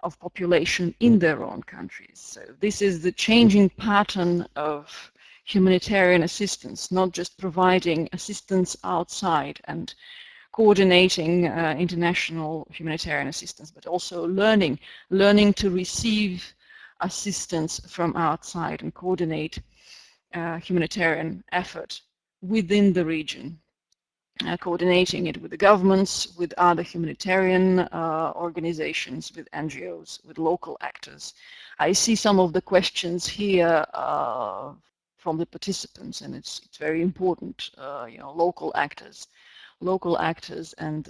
of population in their own countries. So this is the changing pattern of humanitarian assistance, not just providing assistance outside and coordinating international humanitarian assistance, but also learning to receive assistance from outside and coordinate humanitarian effort within the region, coordinating it with the governments, with other humanitarian organizations, with NGOs, with local actors. I see some of the questions here from the participants, and it's very important, you know, local actors and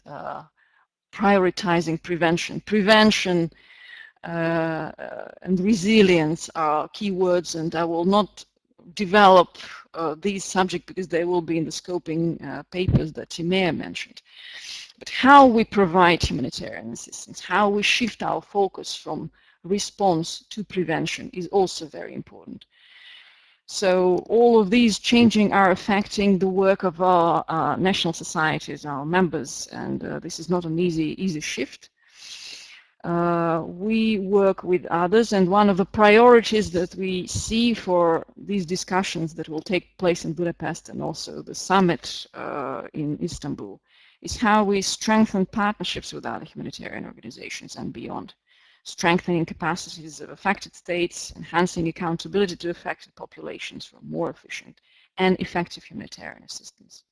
prioritizing prevention. Prevention and resilience are key words, and I will not develop these subjects because they will be in the scoping papers that Tímea mentioned. But how we provide humanitarian assistance, how we shift our focus from response to prevention is also very important. So all of these changing are affecting the work of our national societies, our members, and this is not an easy shift. We work with others, and one of the priorities that we see for these discussions that will take place in Budapest and also the summit in Istanbul is how we strengthen partnerships with other humanitarian organizations and beyond, strengthening capacities of affected states, enhancing accountability to affected populations for more efficient and effective humanitarian assistance.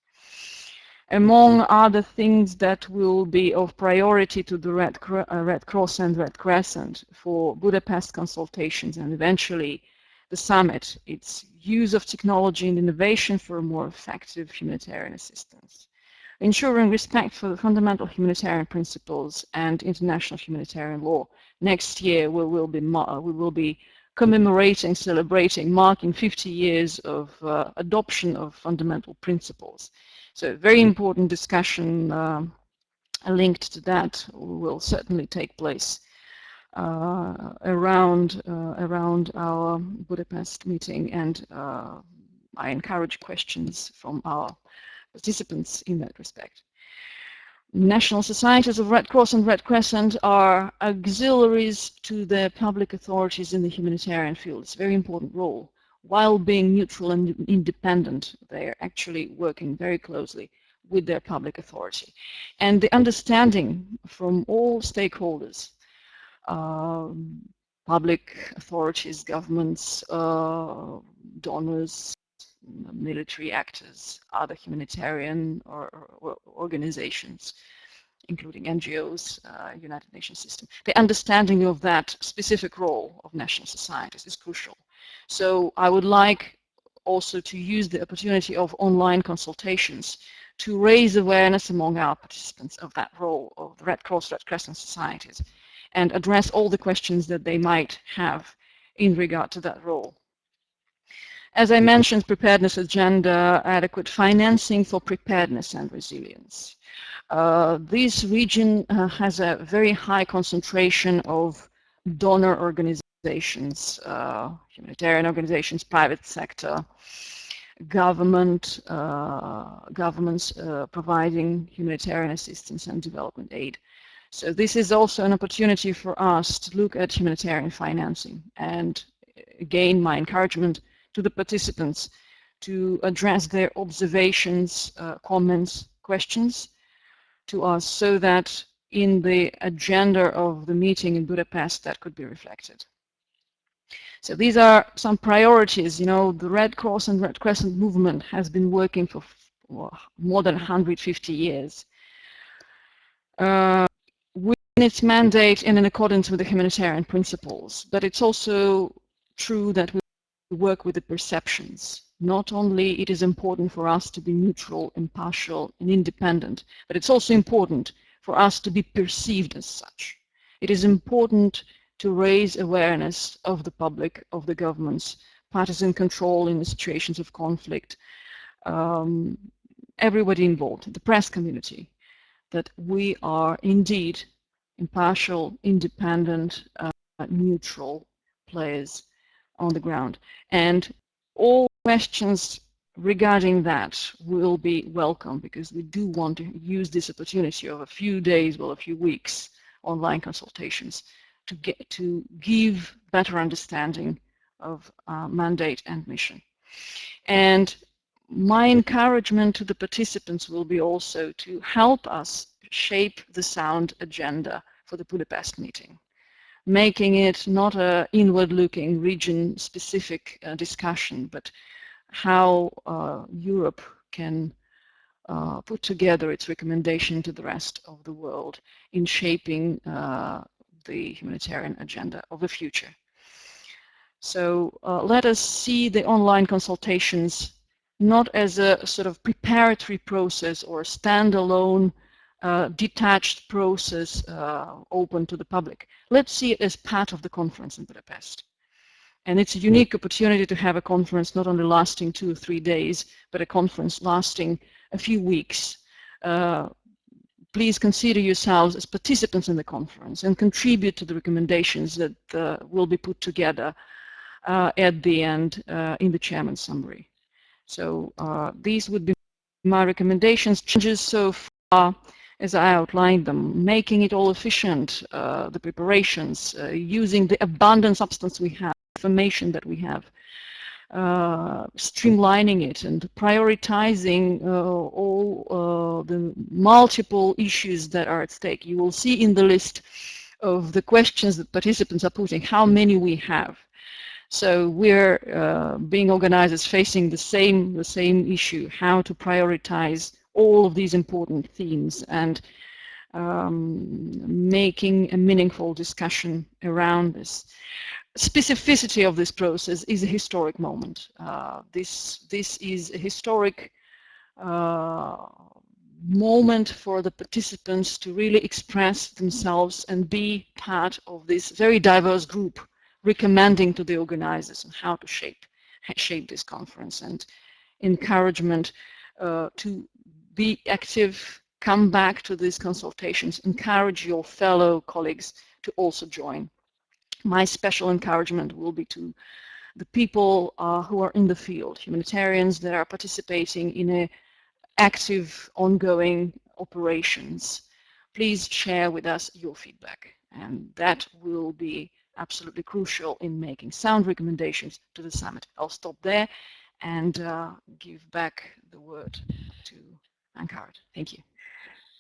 Among other things that will be of priority to the Red Cross and Red Crescent for Budapest consultations and eventually the summit, it's use of technology and innovation for more effective humanitarian assistance, ensuring respect for the fundamental humanitarian principles and international humanitarian law. Next year we will be commemorating, celebrating, marking 50 years of adoption of fundamental principles. So a very important discussion linked to that will certainly take place around our Budapest meeting, and I encourage questions from our participants in that respect. National societies of Red Cross and Red Crescent are auxiliaries to the public authorities in the humanitarian field. It's a very important role. While being neutral and independent, they are actually working very closely with their public authority. And the understanding from all stakeholders, public authorities, governments, donors, military actors, other humanitarian or organizations, including NGOs, United Nations system. The understanding of that specific role of national societies is crucial. So I would like also to use the opportunity of online consultations to raise awareness among our participants of that role of the Red Cross, Red Crescent societies and address all the questions that they might have in regard to that role. As I mentioned, preparedness agenda, adequate financing for preparedness and resilience. This region has a very high concentration of donor organizations, humanitarian organizations, private sector, governments providing humanitarian assistance and development aid. So this is also an opportunity for us to look at humanitarian financing, and again my encouragement to the participants to address their observations, comments, questions to us so that in the agenda of the meeting in Budapest that could be reflected. So these are some priorities. You know, the Red Cross and Red Crescent movement has been working for more than 150 years. With its mandate and in accordance with the humanitarian principles, but it's also true that we work with the perceptions. Not only it is important for us to be neutral, impartial, and independent, but it's also important for us to be perceived as such. It is important to raise awareness of the public, of the governments, partisan control in the situations of conflict, everybody involved, the press community, that we are indeed impartial, independent, neutral players on the ground. And all questions regarding that will be welcome, because we do want to use this opportunity of a few days, well, a few weeks, online consultations to give better understanding of mandate and mission. And my encouragement to the participants will be also to help us shape the sound agenda for the Budapest meeting, making it not an inward-looking, region-specific discussion, but how Europe can put together its recommendation to the rest of the world in shaping the humanitarian agenda of the future. So let us see the online consultations not as a sort of preparatory process or a standalone detached process open to the public. Let's see it as part of the conference in Budapest. And it's a unique opportunity to have a conference not only lasting 2 or 3 days, but a conference lasting a few weeks please consider yourselves as participants in the conference and contribute to the recommendations that will be put together at the end in the chairman's summary. So these would be my recommendations. Changes so far as I outlined them, making it all efficient, the preparations, using the abundant substance we have, information that we have, streamlining it and prioritizing all the multiple issues that are at stake. You will see in the list of the questions that participants are putting how many we have. So we're being organizers facing the same issue, how to prioritize all of these important themes and making a meaningful discussion around this. Specificity of this process is a historic moment. This is a historic moment for the participants to really express themselves and be part of this very diverse group, recommending to the organizers on how to shape this conference, and encouragement to be active, come back to these consultations, encourage your fellow colleagues to also join. My special encouragement will be to the people who are in the field, humanitarians that are participating in active, ongoing operations. Please share with us your feedback, and that will be absolutely crucial in making sound recommendations to the summit. I'll stop there and give back the word to Ankara. Thank you.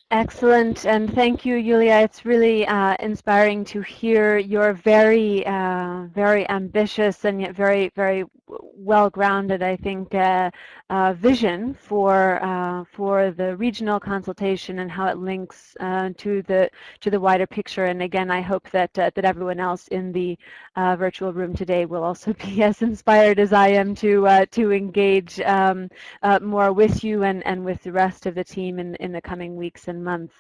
Excellent, and thank you, Yulia. It's really inspiring to hear your very, very ambitious and yet very, very well-grounded, I think, vision for the regional consultation and how it links to the wider picture. And again, I hope that that everyone else in the virtual room today will also be as inspired as I am to engage more with you and with the rest of the team in the coming weeks and months.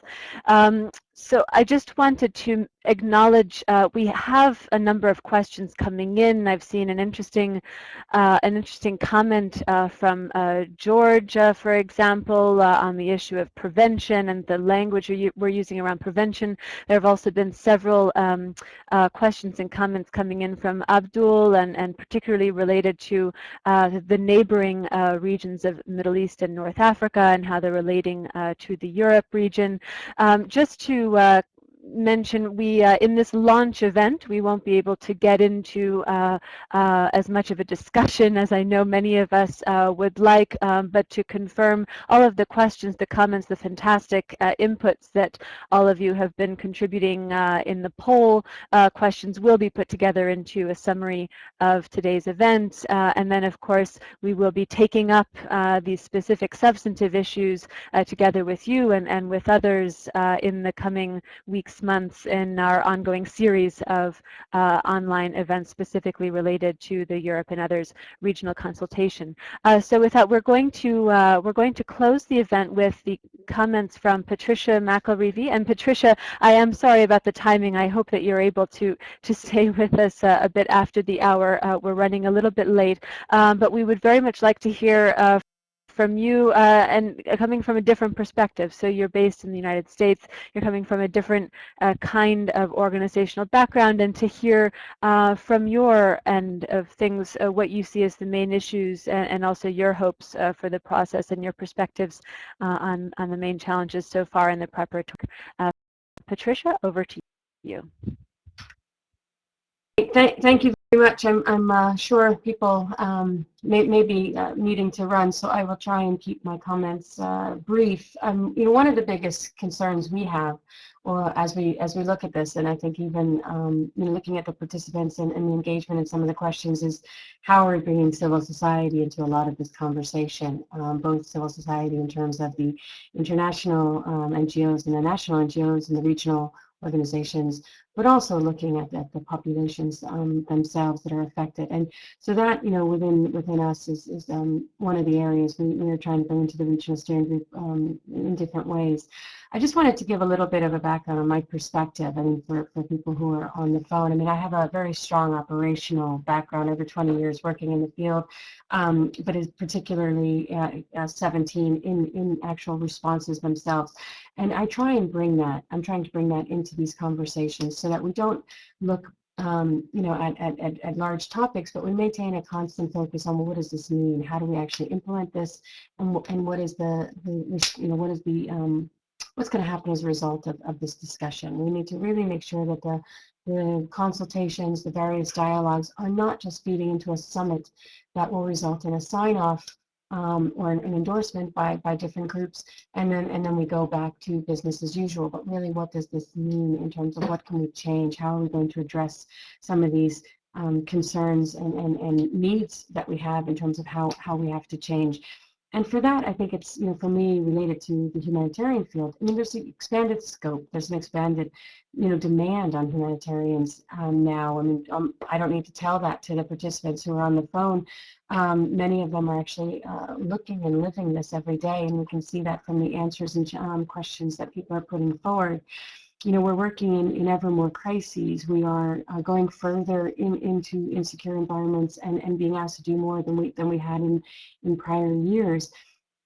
So I just wanted to acknowledge we have a number of questions coming in. I've seen an interesting comment from George, for example, on the issue of prevention and the language we're using around prevention. There have also been several questions and comments coming in from Abdul, and particularly related to the neighboring regions of Middle East and North Africa and how they're relating to the Europe region. Just to mention, we in this launch event we won't be able to get into as much of a discussion as I know many of us would like, but to confirm all of the questions, the comments, the fantastic inputs that all of you have been contributing in the poll, questions will be put together into a summary of today's event, and then of course we will be taking up these specific substantive issues together with you and with others in the coming weeks, months, in our ongoing series of online events specifically related to the Europe and Others regional consultation. So with that, we're going to close the event with the comments from Patricia McIlreavy. And Patricia, I am sorry about the timing. I hope that you're able to stay with us a bit after the hour. We're running a little bit late, but we would very much like to hear from you and coming from a different perspective. So you're based in the United States, you're coming from a different kind of organizational background, and to hear from your end of things what you see as the main issues and also your hopes for the process and your perspectives on the main challenges so far in the preparatory. Patricia, over to you. Thank you very much. I'm sure people may be needing to run, so I will try and keep my comments brief. You know, one of the biggest concerns we have, or as we look at this, and I think even you know, looking at the participants and the engagement in some of the questions, is how are we bringing civil society into a lot of this conversation, both civil society in terms of the international NGOs and the national NGOs and the regional organizations, but also looking at the populations themselves that are affected. And so that, within us is one of the areas we are trying to bring into the regional steering group in different ways. I just wanted to give a little bit of a background on my perspective. I mean, for people who are on the phone, I mean, I have a very strong operational background, over 20 years working in the field, but is particularly 17 in actual responses themselves. And I try and bring that, I'm trying to bring that into these conversations so that we don't look at large topics, but we maintain a constant focus on, well, what does this mean? How do we actually implement this? And what is what's going to happen as a result of this discussion? We need to really make sure that the consultations, the various dialogues are not just feeding into a summit that will result in a sign-off or an endorsement by different groups, and then we go back to business as usual. But really, what does this mean in terms of what can we change? How are we going to address some of these concerns and needs that we have in terms of how we have to change? And for that, I think it's, for me, related to the humanitarian field. I mean, there's an expanded scope. There's an expanded, demand on humanitarians now. I mean, I don't need to tell that to the participants who are on the phone. Many of them are actually looking and living this every day, and we can see that from the answers and questions that people are putting forward. We're working in ever more crises. We are going further into insecure environments and being asked to do more than we had in prior years.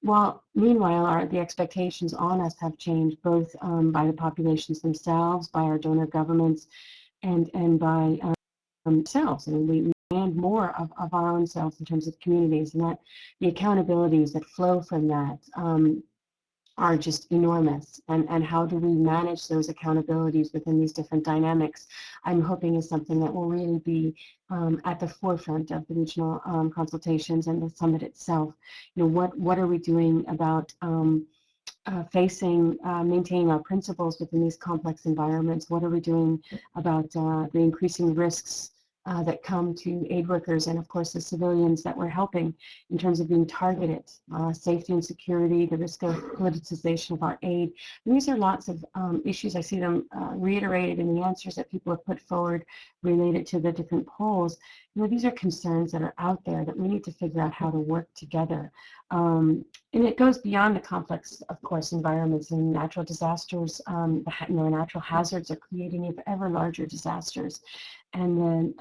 While meanwhile, the expectations on us have changed, both by the populations themselves, by our donor governments, and by themselves. I mean, we demand more of our own selves in terms of communities, and that the accountabilities that flow from that are just enormous. And how do we manage those accountabilities within these different dynamics? I'm hoping is something that will really be at the forefront of the regional consultations and the summit itself. What are we doing about maintaining our principles within these complex environments? What are we doing about the increasing risks that come to aid workers and, of course, the civilians that we're helping in terms of being targeted, safety and security, the risk of politicization of our aid? And these are lots of issues. I see them reiterated in the answers that people have put forward related to the different polls. These are concerns that are out there that we need to figure out how to work together. And it goes beyond the complex, of course, environments and natural disasters. Natural hazards are creating ever larger disasters. And then,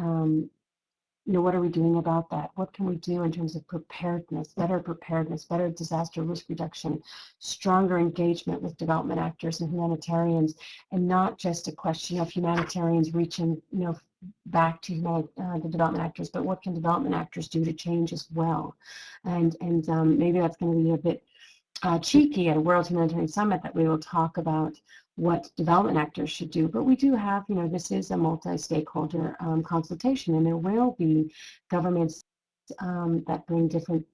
what are we doing about that? What can we do in terms of preparedness, better disaster risk reduction, stronger engagement with development actors and humanitarians, and not just a question of humanitarians reaching, back to the development actors, but what can development actors do to change as well? And maybe that's going to be a bit cheeky at a World Humanitarian Summit that we will talk about what development actors should do, but we do have, this is a multi-stakeholder consultation, and there will be governments that bring different,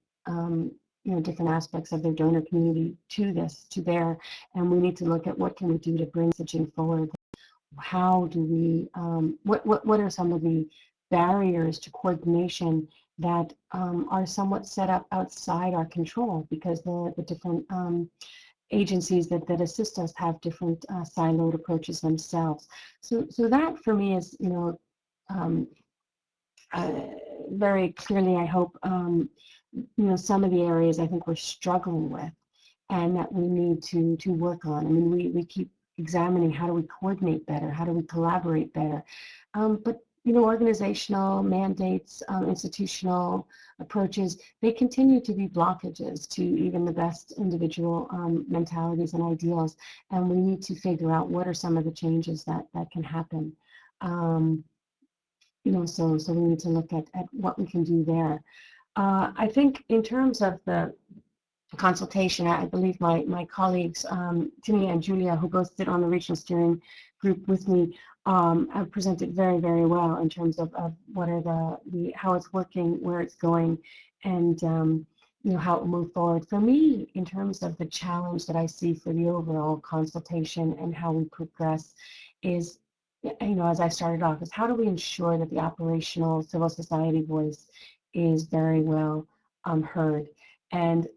different aspects of their donor community to bear, and we need to look at what can we do to bring messaging forward. How do we, what are some of the barriers to coordination that are somewhat set up outside our control, because the different agencies that assist us have different siloed approaches themselves. So that for me is, very clearly, I hope, some of the areas I think we're struggling with and that we need to work on. I mean, we keep examining how do we coordinate better, how do we collaborate better, but organizational mandates, institutional approaches, they continue to be blockages to even the best individual mentalities and ideals, and we need to figure out what are some of the changes that can happen. So we need to look at what we can do there. I think in terms of the consultation, I believe my colleagues, Tímea and Yulia, who both sit on the regional steering group with me, have presented very, very well in terms of what are the how it's working, where it's going, and how it will move forward. For me, in terms of the challenge that I see for the overall consultation and how we progress is, as I started off, is how do we ensure that the operational civil society voice is very well heard? And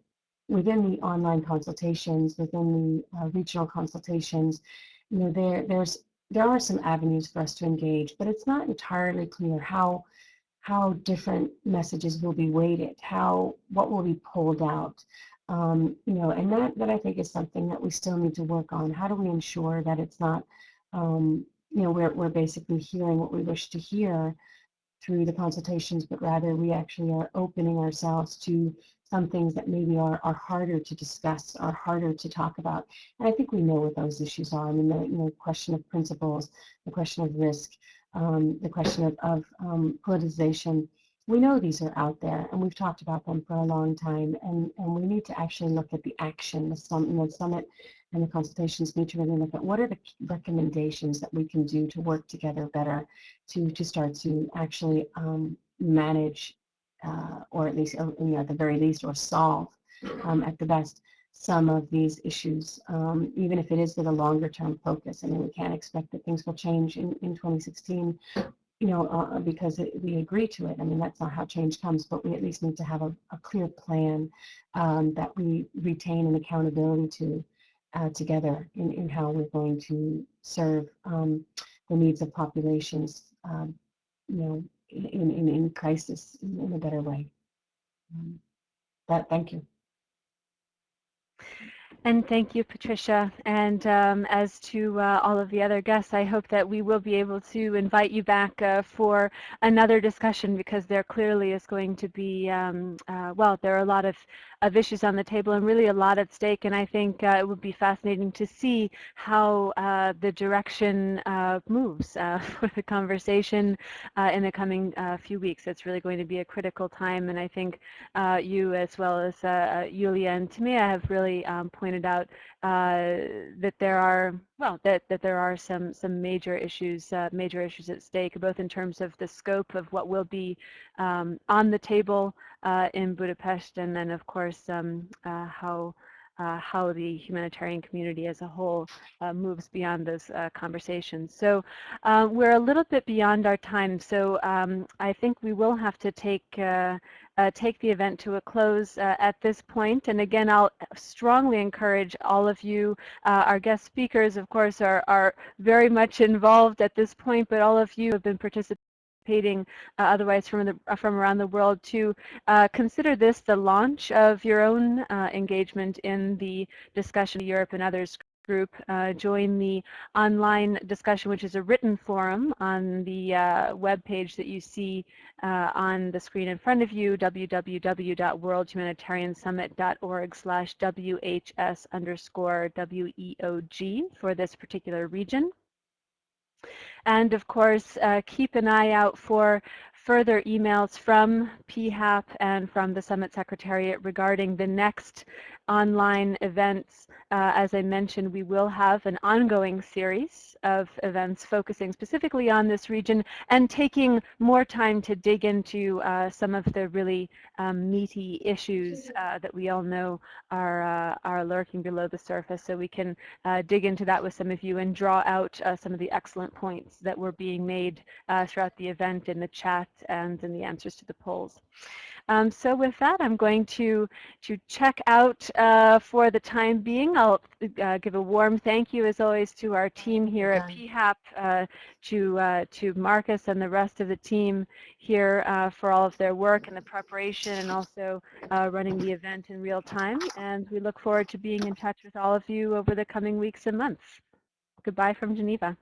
within the online consultations, within the regional consultations, there's there are some avenues for us to engage, but it's not entirely clear how different messages will be weighted, what will be pulled out. And that I think is something that we still need to work on. How do we ensure that it's not, we're basically hearing what we wish to hear through the consultations, but rather we actually are opening ourselves to some things that maybe are harder to discuss, are harder to talk about. And I think we know what those issues are. I mean, the question of principles, the question of risk, the question of politicization. We know these are out there, and we've talked about them for a long time, and we need to actually look at the action. The summit and the consultations need to really look at what are the recommendations that we can do to work together better to start to actually manage, or at least, at the very least, or solve at the best some of these issues, even if it is with a longer term focus. I mean, we can't expect that things will change in 2016, because we agree to it. I mean, that's not how change comes, but we at least need to have a clear plan that we retain an accountability to together in how we're going to serve the needs of populations, in crisis in a better way. Thank you. And thank you, Patricia. And as to all of the other guests, I hope that we will be able to invite you back for another discussion, because there clearly is going to be, well, there are a lot of issues on the table and really a lot at stake. And I think it would be fascinating to see how the direction moves for the conversation in the coming few weeks. It's really going to be a critical time. And I think you, as well as Yulia and Tímea, have really pointed out that there are, well, that there are some major issues at stake, both in terms of the scope of what will be on the table in Budapest, and then of course how the humanitarian community as a whole moves beyond those conversations. So we're a little bit beyond our time, so I think we will have to take the event to a close at this point. And again, I'll strongly encourage all of you, our guest speakers, of course, are very much involved at this point, but all of you have been participating otherwise from around the world, to consider this the launch of your own engagement in the discussion of Europe and Others group. Join the online discussion, which is a written forum on the web page that you see on the screen in front of you, www.worldhumanitariansummit.org/WHS_WEOG for this particular region. And of course, keep an eye out for further emails from PHAP and from the Summit Secretariat regarding the next online events. As I mentioned, we will have an ongoing series of events focusing specifically on this region and taking more time to dig into some of the really meaty issues that we all know are lurking below the surface. So we can dig into that with some of you and draw out some of the excellent points that were being made throughout the event in the chat and in the answers to the polls. So with that, I'm going to check out for the time being. I'll give a warm thank you, as always, to our team here at PHAP, to Marcus and the rest of the team here for all of their work and the preparation, and also running the event in real time. And we look forward to being in touch with all of you over the coming weeks and months. Goodbye from Geneva.